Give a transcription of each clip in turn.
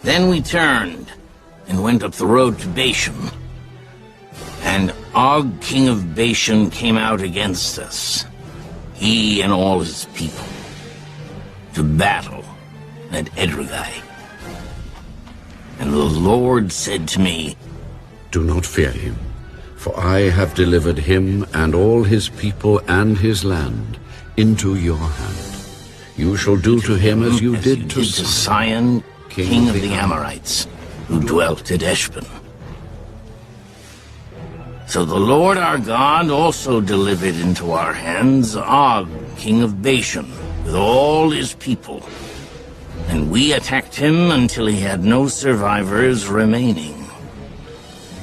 Then we turned and went up the road to Bashan. And Og, king of Bashan, came out against us, he and all his people, to battle at Edrei. And the Lord said to me, "Do not fear him, for I have delivered him and all his people and his land into your hand. You shall do to him as you did to Sihon, king of the Amorites, who dwelt at Heshbon." So the Lord our God also delivered into our hands Og, king of Bashan, with all his people. And we attacked him until he had no survivors remaining.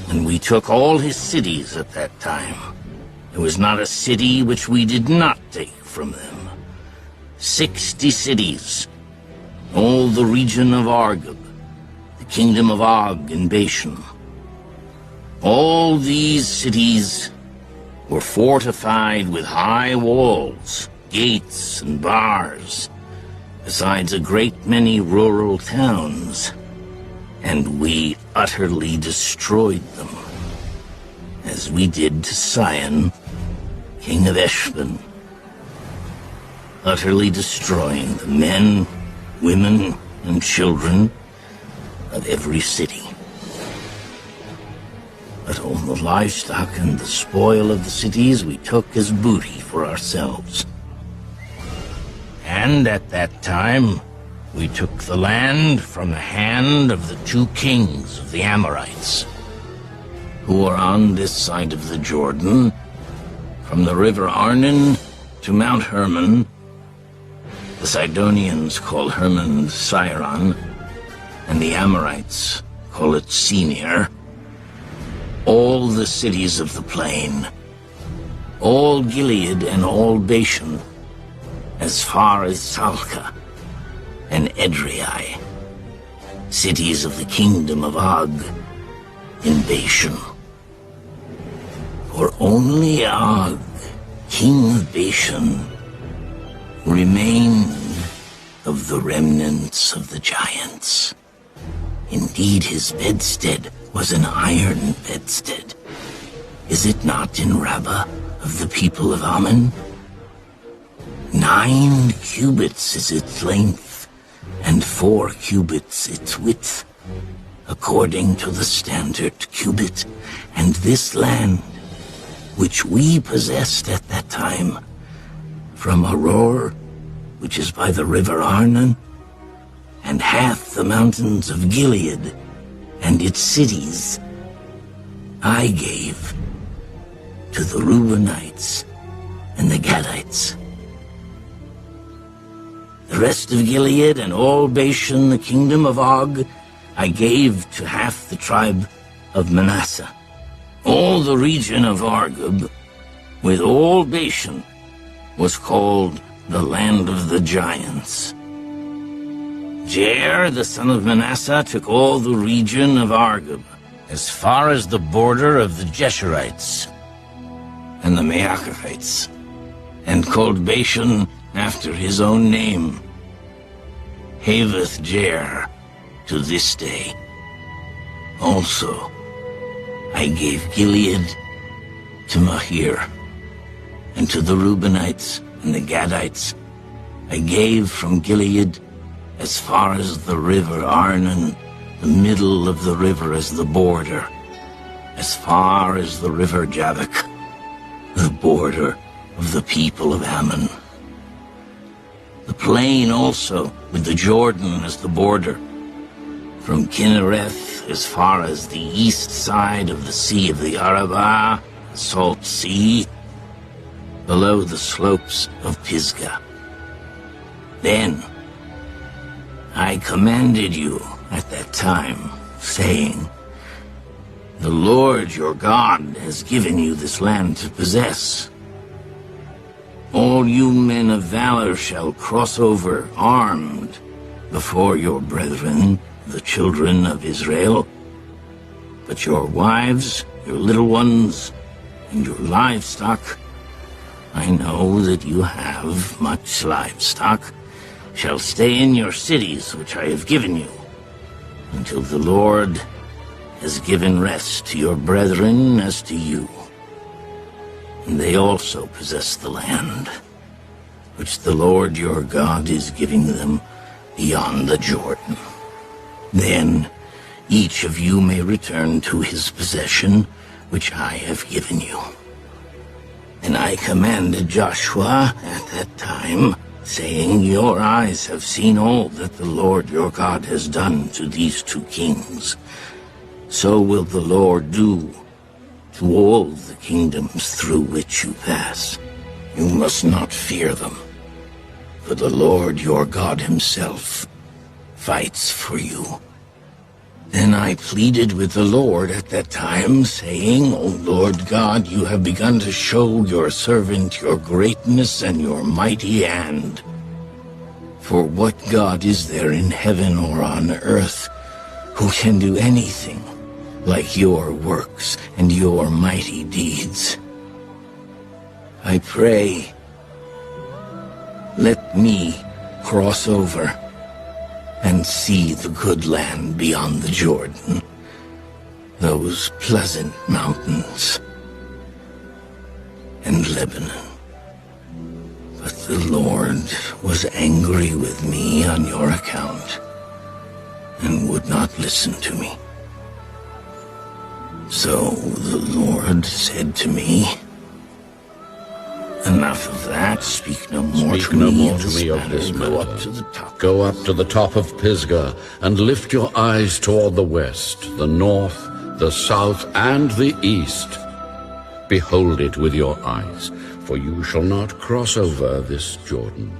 And we took all his cities at that time. There was not a city which we did not take from them. 60 cities, all the region of Argob, the kingdom of Og in Bashan. All these cities were fortified with high walls, gates, and bars, besides a great many rural towns, and we utterly destroyed them, as we did to Sihon, king of Heshbon, utterly destroying the men, women, and children of every city. But all the livestock and the spoil of the cities we took as booty for ourselves. And at that time, we took the land from the hand of the 2 kings of the Amorites, who are on this side of the Jordan, from the river Arnon to Mount Hermon. The Sidonians call Hermon Siron, and the Amorites call it Senir. All the cities of the plain, all Gilead and all Bashan, as far as Salcah and Edrei, cities of the kingdom of Og in Bashan. For only Og, king of Bashan, remained of the remnants of the giants. Indeed, his bedstead was an iron bedstead. Is it not in Rabbah of the people of Ammon? 9 cubits is its length, and 4 cubits its width, according to the standard cubit. And this land, which we possessed at that time, from Aroer, which is by the river Arnon, and hath the mountains of Gilead, and its cities, I gave to the Reubenites and the Gadites. The rest of Gilead and all Bashan, the kingdom of Og, I gave to half the tribe of Manasseh. All the region of Argob, with all Bashan, was called the land of the giants. Jair, the son of Manasseh, took all the region of Argob, as far as the border of the Jeshurites and the Maachites, and called Bashan after his own name, Haveth Jair, to this day. Also, I gave Gilead to Mahir, and to the Reubenites and the Gadites I gave from Gilead as far as the river Arnon, the middle of the river as the border, as far as the river Jabbok, the border of the people of Ammon. The plain also, with the Jordan as the border, from Kinnereth as far as the east side of the Sea of the Arabah, the Salt Sea, below the slopes of Pisgah. Then I commanded you at that time, saying, the Lord your God has given you this land to possess. All you men of valor shall cross over armed before your brethren, the children of Israel. But your wives, your little ones, and your livestock, I know that you have much livestock, shall stay in your cities which I have given you. until the Lord has given rest to your brethren as to you. And they also possess the land, which the Lord your God is giving them beyond the Jordan. Then each of you may return to his possession, which I have given you. And I commanded Joshua at that time, saying, your eyes have seen all that the Lord your God has done to these two kings. So will the Lord do to all the kingdoms through which you pass. You must not fear them, for the Lord your God himself fights for you. Then I pleaded with the Lord at that time, saying, O Lord God, you have begun to show your servant your greatness and your mighty hand. For what God is there in heaven or on earth who can do anything like your works and your mighty deeds? I pray, let me cross over and see the good land beyond the Jordan, those pleasant mountains, and Lebanon. But the Lord was angry with me on your account, and would not listen to me. So the Lord said to me, enough of that. Speak no more to me of this matter. Go up to the top of Pisgah, and lift your eyes toward the west, the north, the south, and the east. Behold it with your eyes, for you shall not cross over this Jordan.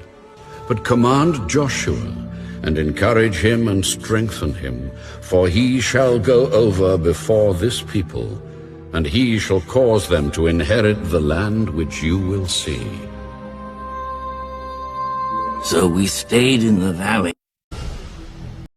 But command Joshua, and encourage him and strengthen him, for he shall go over before this people, and he shall cause them to inherit the land which you will see. So we stayed in the valley.